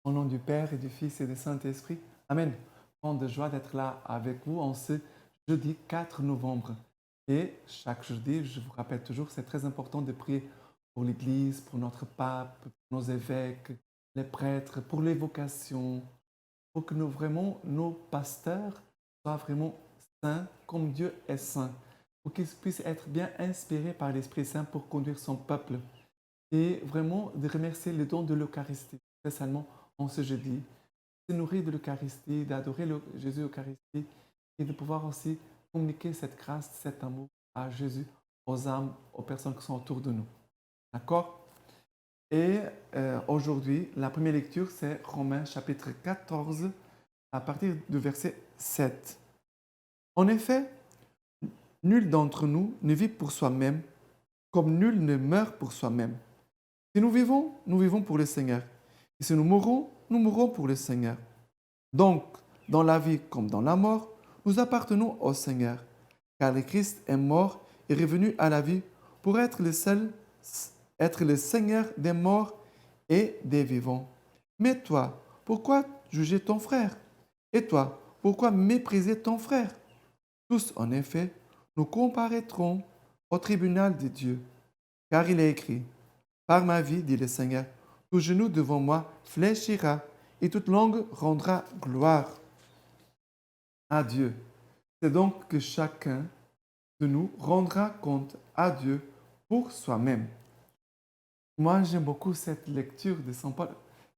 Au nom du Père et du Fils et du Saint-Esprit. Amen. Grande joie d'être là avec vous en ce jeudi 4 novembre. Et chaque jeudi, je vous rappelle toujours, c'est très important de prier pour l'Église, pour notre pape, pour nos évêques, les prêtres, pour les vocations, pour que vraiment, nos pasteurs soient vraiment saints comme Dieu est saint, pour qu'ils puissent être bien inspirés par l'Esprit Saint pour conduire son peuple et vraiment de remercier le don de l'Eucharistie, spécialement en ce jeudi, de se nourrir de l'Eucharistie, d'adorer Jésus Eucharistie et de pouvoir aussi communiquer cette grâce, cet amour à Jésus, aux âmes, aux personnes qui sont autour de nous. D'accord? Et aujourd'hui, la première lecture, c'est Romains chapitre 14 à partir du verset 7. En effet, nul d'entre nous ne vit pour soi-même, comme nul ne meurt pour soi-même. Si nous vivons pour le Seigneur. Et si nous mourrons pour le Seigneur. Donc, dans la vie comme dans la mort, nous appartenons au Seigneur. Car le Christ est mort et revenu à la vie pour être être le Seigneur des morts et des vivants. Mais toi, pourquoi juger ton frère? Et toi, pourquoi mépriser ton frère? Tous, en effet, nous comparaîtrons au tribunal de Dieu. Car il est écrit, par ma vie, dit le Seigneur, tout genou devant moi fléchira et toute langue rendra gloire à Dieu. C'est donc que chacun de nous rendra compte à Dieu pour soi-même. Moi, j'aime beaucoup cette lecture de Saint Paul.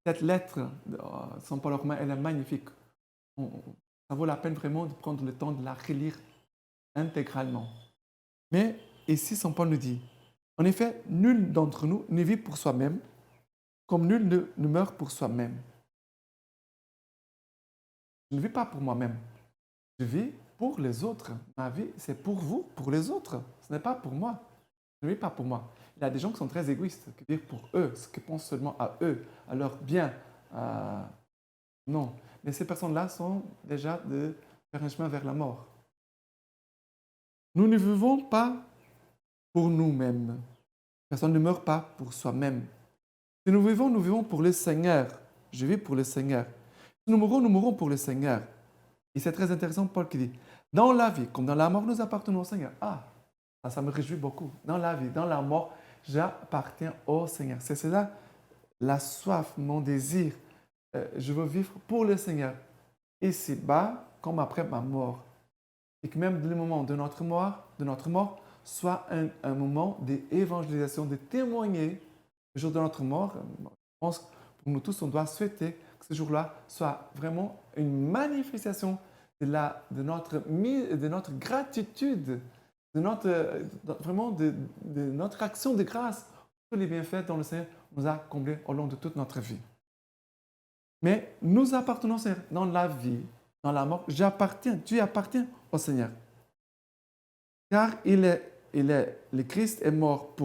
Cette lettre de Saint Paul aux Romains, elle est magnifique. Ça vaut la peine vraiment de prendre le temps de la relire intégralement. Mais ici, Saint Paul nous dit, en effet, nul d'entre nous ne vit pour soi-même, comme nul ne meurt pour soi-même. Je ne vis pas pour moi-même. Je vis pour les autres. Ma vie, c'est pour vous, pour les autres. Ce n'est pas pour moi. Je ne vis pas pour moi. Il y a des gens qui sont très égoïstes, qui vivent pour eux, qui pensent seulement à eux, à leur bien. Non. Mais ces personnes-là sont déjà de faire un chemin vers la mort. Nous ne vivons pas pour nous-mêmes. Personne ne meurt pas pour soi-même. Si nous vivons pour le Seigneur. Je vis pour le Seigneur. Si nous mourrons pour le Seigneur. Et c'est très intéressant, Paul qui dit, dans la vie comme dans la mort, nous appartenons au Seigneur. Ah, ça me réjouit beaucoup. Dans la vie, dans la mort, j'appartiens au Seigneur. C'est cela, la soif, mon désir. Je veux vivre pour le Seigneur. Ici-bas, comme après ma mort. Et que même le moment de notre mort soit un moment d'évangélisation, de témoigner le jour de notre mort. Je pense que pour nous tous, on doit souhaiter que ce jour-là soit vraiment une manifestation de notre gratitude, de notre action de grâce pour tous les bienfaits dont le Seigneur nous a comblés au long de toute notre vie. Mais nous appartenons au Seigneur dans la vie, dans la mort. Tu appartiens au Seigneur. Car le Christ est mort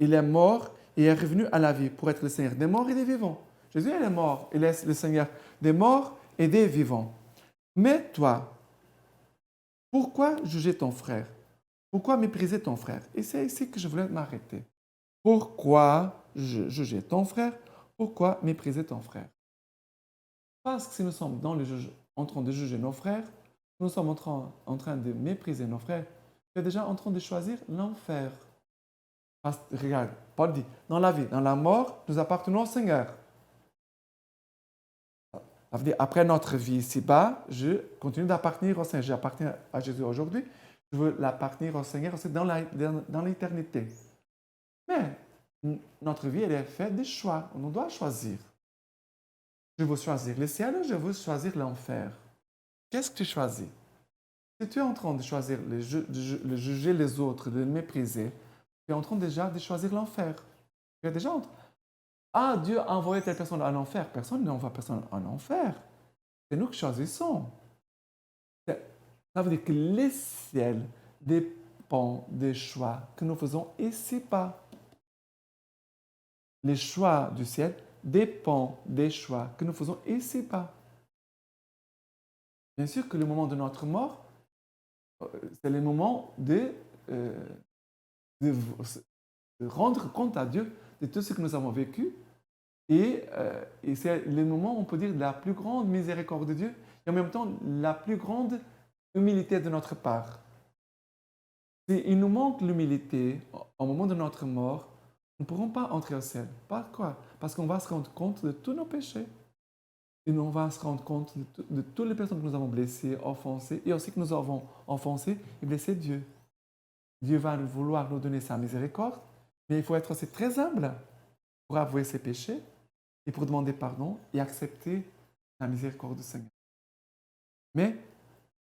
il est mort et est revenu à la vie pour être le Seigneur des morts et des vivants. Jésus, il est mort, il est le Seigneur des morts et des vivants. Mais toi, pourquoi juger ton frère? Pourquoi mépriser ton frère? Et c'est ici que je voulais m'arrêter. Pourquoi juger ton frère? Pourquoi mépriser ton frère? Parce que si nous sommes en train de juger nos frères, nous sommes en train de mépriser nos frères, tu es déjà en train de choisir l'enfer. Parce que, regarde, Paul dit, dans la vie, dans la mort, nous appartenons au Seigneur. Ça veut dire, après notre vie ici-bas, je continue d'appartenir au Seigneur. J'appartiens à Jésus aujourd'hui, je veux l'appartenir au Seigneur aussi dans l'éternité. Mais notre vie, elle est faite de choix. On doit choisir. Je veux choisir le ciel ou je veux choisir l'enfer. Qu'est-ce que tu choisis? Si tu es en train de choisir de juger les autres, de les mépriser, tu es en train déjà de choisir l'enfer. Tu es déjà en train... Ah, Dieu a envoyé telle personne en enfer. Personne n'envoie personne en enfer. C'est nous qui choisissons. Ça veut dire que le ciel dépend des choix que nous faisons ici-bas. Les choix du ciel dépendent des choix que nous faisons ici-bas. Bien sûr que le moment de notre mort, c'est le moment de rendre compte à Dieu de tout ce que nous avons vécu Et c'est le moment, on peut dire, de la plus grande miséricorde de Dieu et en même temps la plus grande humilité de notre part. Si il nous manque l'humilité au moment de notre mort, nous ne pourrons pas entrer au ciel. Pourquoi? Parce qu'on va se rendre compte de tous nos péchés. Et on va se rendre compte de toutes les personnes que nous avons blessées, offensées, et aussi que nous avons offensé et blessé Dieu. Dieu va vouloir nous donner sa miséricorde, mais il faut être aussi très humble pour avouer ses péchés et pour demander pardon et accepter la miséricorde du Seigneur. Mais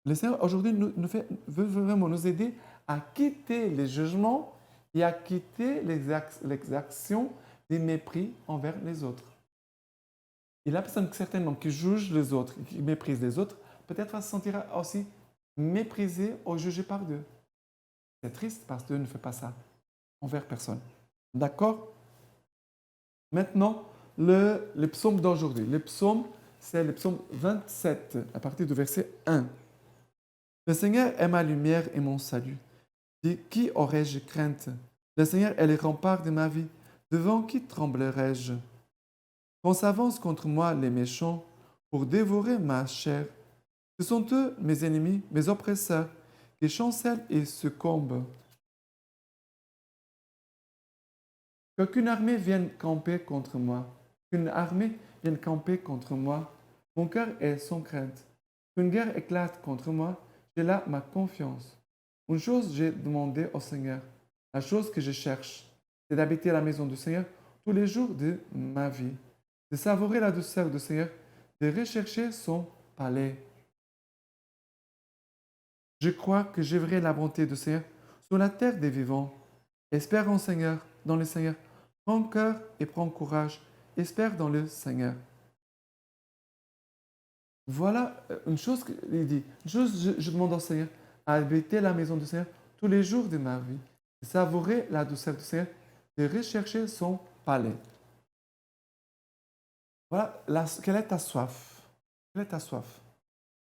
le Seigneur aujourd'hui veut vraiment nous aider à quitter les jugements et à quitter les actions des mépris envers les autres. Et la personne certainement qui juge les autres, qui méprise les autres, peut-être va se sentir aussi méprisée ou jugée par Dieu. C'est triste parce que Dieu ne fait pas ça envers personne. D'accord? Maintenant, le psaume d'aujourd'hui. Le psaume, c'est le psaume 27, à partir du verset 1. Le Seigneur est ma lumière et mon salut. De qui aurais-je crainte? Le Seigneur est le rempart de ma vie. Devant qui tremblerais-je? Quand s'avancent contre moi les méchants pour dévorer ma chair, ce sont eux, mes ennemis, mes oppresseurs, qui chancellent et succombent. Qu'aucune armée vienne camper contre moi. Qu'une armée vienne camper contre moi. Mon cœur est sans crainte. Qu'une guerre éclate contre moi, j'ai là ma confiance. Une chose j'ai demandé au Seigneur, la chose que je cherche, c'est d'habiter à la maison du Seigneur tous les jours de ma vie, de savourer la douceur du Seigneur, de rechercher son palais. Je crois que je verrai la bonté du Seigneur sur la terre des vivants. Espère en Seigneur, dans le Seigneur. Prends cœur et prends courage. Espère dans le Seigneur. Voilà une chose qu'il dit. Une chose, je demande au Seigneur, à habiter la maison du Seigneur tous les jours de ma vie, de savourer la douceur du Seigneur, de rechercher son palais. Voilà, quelle est ta soif? Quelle est ta soif?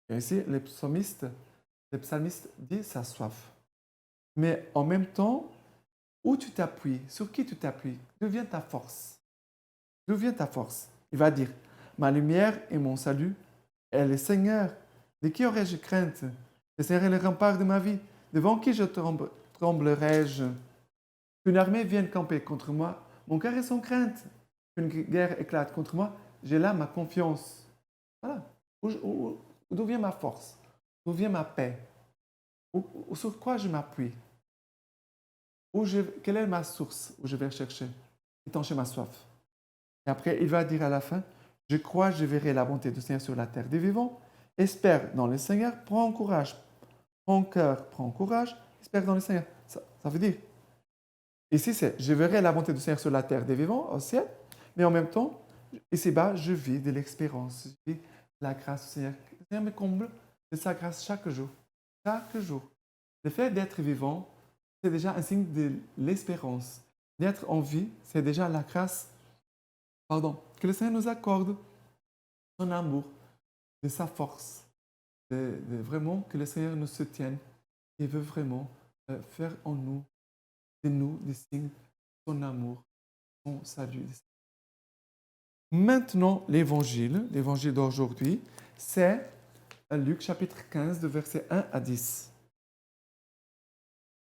Et ici, le psalmiste dit sa soif. Mais en même temps, où tu t'appuies? Sur qui tu t'appuies? D'où vient ta force? D'où vient ta force? Il va dire, ma lumière et mon salut est le Seigneur. De qui aurais-je crainte? Le Seigneur est le rempart de ma vie. Devant qui je tremblerais-je? Qu'une armée vienne camper contre moi, mon cœur est sans crainte. Qu'une guerre éclate contre moi, j'ai là ma confiance. Voilà. D'où vient ma force? D'où vient ma paix? Sur quoi je m'appuie? Quelle est ma source où je vais chercher? Étancher ma soif. Et après, il va dire à la fin, je crois, je verrai la bonté du Seigneur sur la terre des vivants. Espère dans le Seigneur, prends courage. Prends cœur, prends courage. Espère dans le Seigneur. Ça veut dire, ici c'est, je verrai la bonté du Seigneur sur la terre des vivants, au ciel, mais en même temps, ici-bas, je vis de l'expérience. Je vis de la grâce du Seigneur. Le Seigneur me comble de sa grâce chaque jour. Chaque jour. Le fait d'être vivant, c'est déjà un signe de l'espérance. D'être en vie, c'est déjà la grâce, que le Seigneur nous accorde, son amour, de sa force, de vraiment que le Seigneur nous soutienne et veut vraiment faire en nous, de nous, des signes, son amour, son salut. Maintenant, l'évangile d'aujourd'hui, c'est Luc chapitre 15, de versets 1 à 10.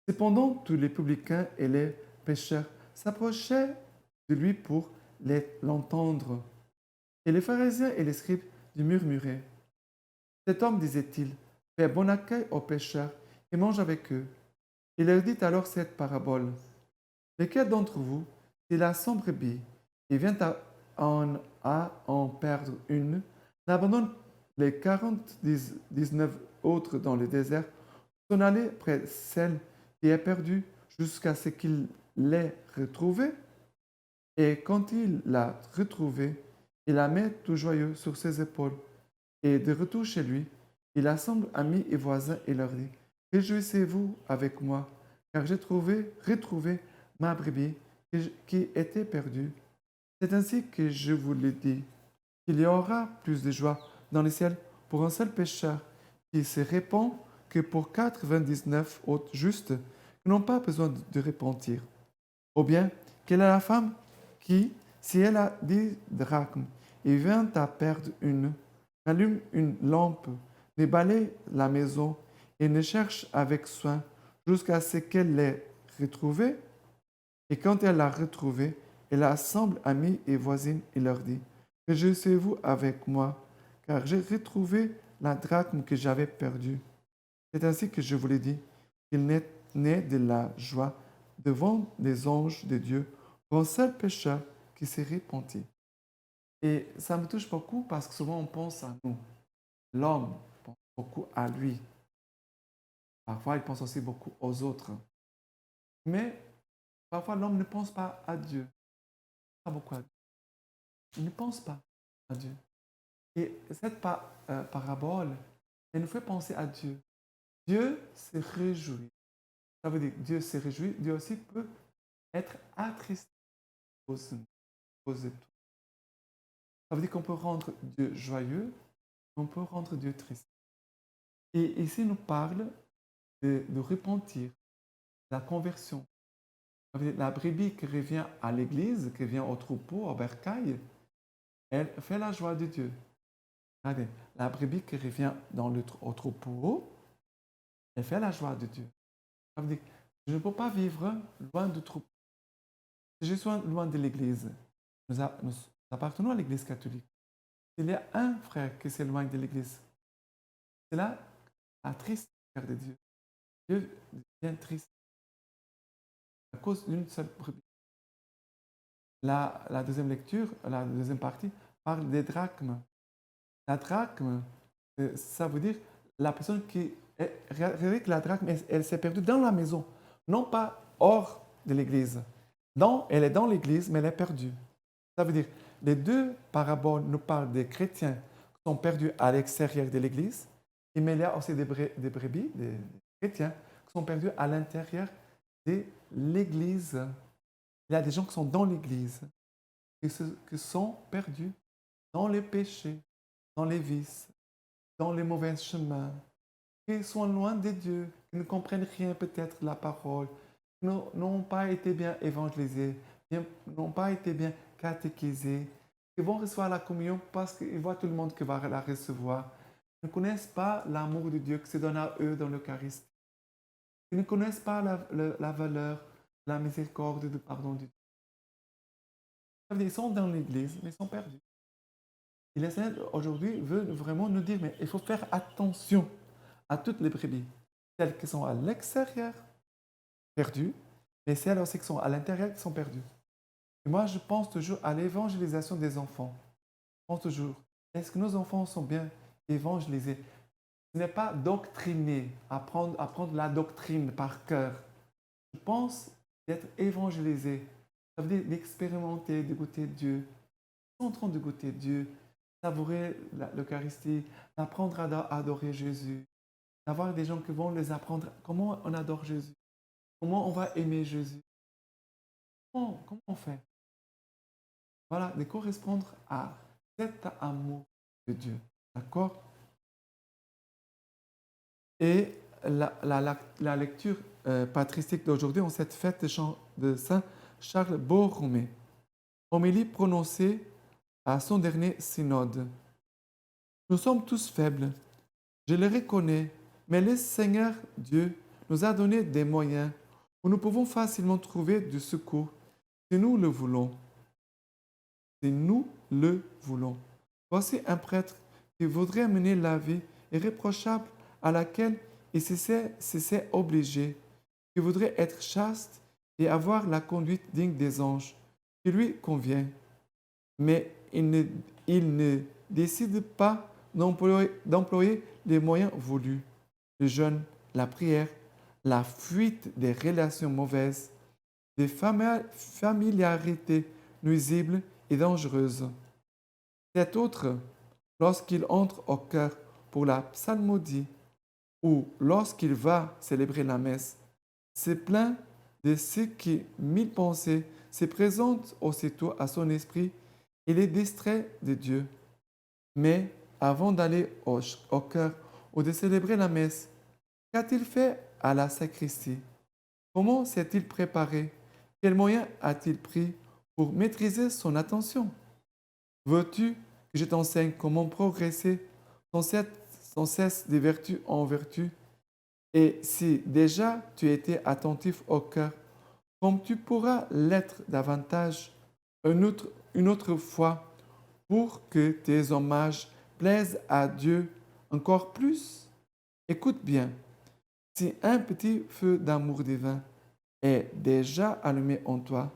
Cependant, tous les publicains et les pécheurs s'approchaient de lui pour l'entendre. Et les pharisiens et les scribes lui murmuraient. Cet homme, disait-il, fait bon accueil aux pécheurs et mange avec eux. Il leur dit alors cette parabole. Lequel d'entre vous, s'il a 100 brebis et vient à en perdre une, n'abandonne les 49 autres dans le désert, s'en aller près celle qui est perdue jusqu'à ce qu'il l'ait retrouvée? Et quand il l'a retrouvée, il la met tout joyeux sur ses épaules. Et de retour chez lui, il assemble amis et voisins et leur dit, réjouissez-vous avec moi, car j'ai retrouvé ma brebis qui était perdue. C'est ainsi que je vous le dis, qu'il y aura plus de joie dans le ciel pour un seul pécheur qui se répand que pour 99 autres justes qui n'ont pas besoin de repentir. Ou bien, quelle est la femme qui, Si elle a 10 drachmes et vient à perdre une, allume une lampe, ne balaye la maison et ne cherche avec soin jusqu'à ce qu'elle l'ait retrouvée. Et quand elle l'a retrouvée, elle assemble amis et voisines et leur dit, réjouissez-vous avec moi, car j'ai retrouvé la drachme que j'avais perdue. C'est ainsi que je vous l'ai dit, qu'il naît de la joie devant les anges de Dieu pour un seul pécheur qui s'est repenti. Et ça me touche beaucoup parce que souvent on pense à nous. L'homme pense beaucoup à lui. Parfois il pense aussi beaucoup aux autres. Mais parfois l'homme ne pense pas à Dieu. Pas beaucoup à Dieu. Il ne pense pas à Dieu. Et cette parabole, elle nous fait penser à Dieu. Dieu se réjouit. Ça veut dire que Dieu se réjouit. Dieu aussi peut être attristé aux étoiles. Ça veut dire qu'on peut rendre Dieu joyeux, on peut rendre Dieu triste. Et ici, il nous parle de repentir, de la conversion. Ça veut dire la brebis qui revient à l'église, qui vient au troupeau, au bercail, elle fait la joie de Dieu. Regardez, la brebis qui revient au troupeau, elle fait la joie de Dieu. Ça veut dire que je ne peux pas vivre loin du troupeau. Si je suis loin de l'église, nous appartenons à l'église catholique. S'il y a un frère qui s'éloigne de l'église, c'est là la triste cœur de Dieu. Dieu devient triste à cause d'une seule brebis. La deuxième lecture, la deuxième partie, parle des drachmes. La drachme, ça veut dire la personne qui... Regardez que la drachme, elle s'est perdue dans la maison, non pas hors de l'église. Elle est dans l'église, mais elle est perdue. Ça veut dire, les deux paraboles nous parlent des chrétiens qui sont perdus à l'extérieur de l'église, mais il y a aussi des brebis, des chrétiens qui sont perdus à l'intérieur de l'église. Il y a des gens qui sont dans l'église, qui sont perdus dans les péchés, dans les vices, dans les mauvais chemins, qui sont loin de Dieu, qui ne comprennent rien peut-être de la parole, qui n'ont pas été bien évangélisés, n'ont pas été bien catéchisés, qui vont recevoir la communion parce qu'ils voient tout le monde qui va la recevoir, ne connaissent pas l'amour de Dieu qui se donne à eux dans l'Eucharistie. Ils ne connaissent pas la valeur, la miséricorde, du pardon de Dieu. Ils sont dans l'Église, mais ils sont perdus. Et le Seigneur, aujourd'hui, veut vraiment nous dire, mais il faut faire attention à toutes les brebis, celles qui sont à l'extérieur, perdues, mais celles aussi qui sont à l'intérieur, qui sont perdues. Et moi, je pense toujours à l'évangélisation des enfants. Je pense toujours, est-ce que nos enfants sont bien évangélisés? Ce n'est pas doctriner, apprendre la doctrine par cœur. Je pense d'être évangélisé. Ça veut dire d'expérimenter, de goûter Dieu. Ils sont en train de goûter Dieu, savourer l'Eucharistie, d'apprendre à adorer Jésus, d'avoir des gens qui vont les apprendre comment on adore Jésus, comment on va aimer Jésus. Comment on fait? Voilà, de correspondre à cet amour de Dieu. D'accord? Et la lecture patristique d'aujourd'hui en cette fête de Saint Charles Borromée. Homélie prononcée à son dernier synode. Nous sommes tous faibles, je le reconnais, mais le Seigneur Dieu nous a donné des moyens où nous pouvons facilement trouver du secours si nous le voulons. Si nous le voulons. Voici un prêtre qui voudrait mener la vie irréprochable à laquelle il se sait obligé, qui voudrait être chaste et avoir la conduite digne des anges, qui lui convient. Mais il ne décide pas d'employer les moyens voulus. Le jeûne, la prière, la fuite des relations mauvaises, des familiarités nuisibles et dangereuses. Cet autre, lorsqu'il entre au chœur pour la psalmodie ou lorsqu'il va célébrer la messe, se plaint de ce qui, mille pensées, se présentent aussitôt à son esprit. Il est distrait de Dieu. Mais avant d'aller au chœur ou de célébrer la messe, qu'a-t-il fait à la sacristie? Comment s'est-il préparé? Quels moyens a-t-il pris pour maîtriser son attention. Veux-tu que je t'enseigne comment progresser sans cesse de vertu en vertu? Et si déjà tu étais attentif au cœur, comme tu pourras l'être davantage une autre fois pour que tes hommages plaisent à Dieu encore plus? Écoute bien, si un petit feu d'amour divin est déjà allumé en toi,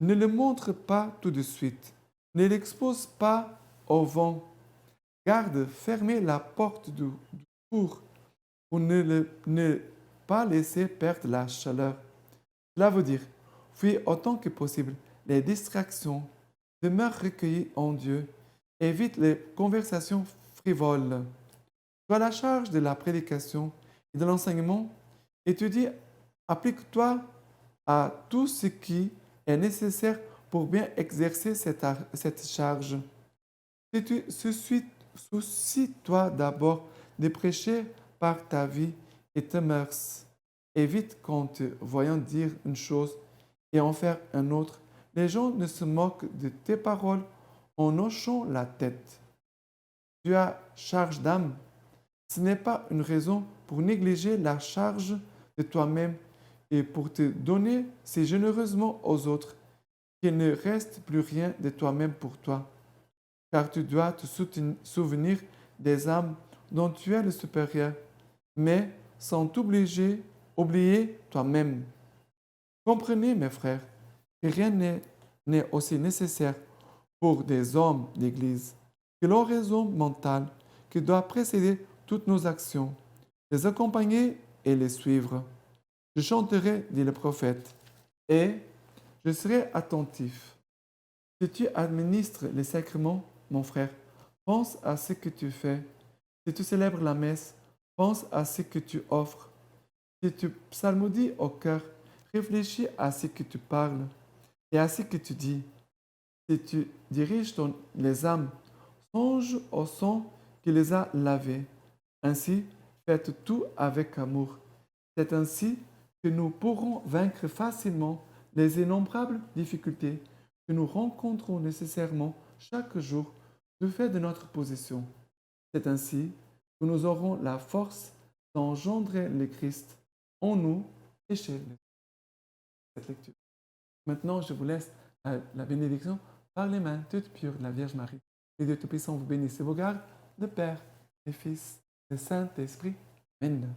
ne le montre pas tout de suite, ne l'expose pas au vent, garde fermée la porte du four pour ne pas laisser perdre la chaleur. Cela veut dire, fuis autant que possible les distractions, demeure recueilli en Dieu, évite les conversations frivoles. Tu as la charge de la prédication et de l'enseignement, étudie, applique-toi à tout ce qui est nécessaire pour bien exercer cette charge. Soucie-toi d'abord de prêcher par ta vie et tes mœurs. Évite qu'en te voyant dire une chose et en faire un autre, les gens ne se moquent de tes paroles en hochant la tête. Tu as charge d'âme. Ce n'est pas une raison pour négliger la charge de toi-même et pour te donner si généreusement aux autres qu'il ne reste plus rien de toi-même pour toi, car tu dois te souvenir des âmes dont tu es le supérieur, mais sans oublier toi-même. Comprenez, mes frères, que rien n'est aussi nécessaire pour des hommes d'Église que l'oraison mentale qui doit précéder toutes nos actions, les accompagner et les suivre. Je chanterai, dit le prophète, et je serai attentif. Si tu administres les sacrements, mon frère, pense à ce que tu fais. Si tu célèbres la messe, pense à ce que tu offres. Si tu psalmodies au cœur, réfléchis à ce que tu parles et à ce que tu dis. Si tu diriges les âmes, songe au sang qui les a lavées. Ainsi, faites tout avec amour. C'est ainsi que nous pourrons vaincre facilement les innombrables difficultés que nous rencontrons nécessairement chaque jour du fait de notre position. C'est ainsi que nous aurons la force d'engendrer le Christ en nous et chez nous. Cette lecture. Maintenant, je vous laisse la bénédiction par les mains toutes pures de la Vierge Marie. Que Dieu Tout-Puissant vous bénisse et vous garde, le Père, le Fils, le Saint-Esprit. Amen.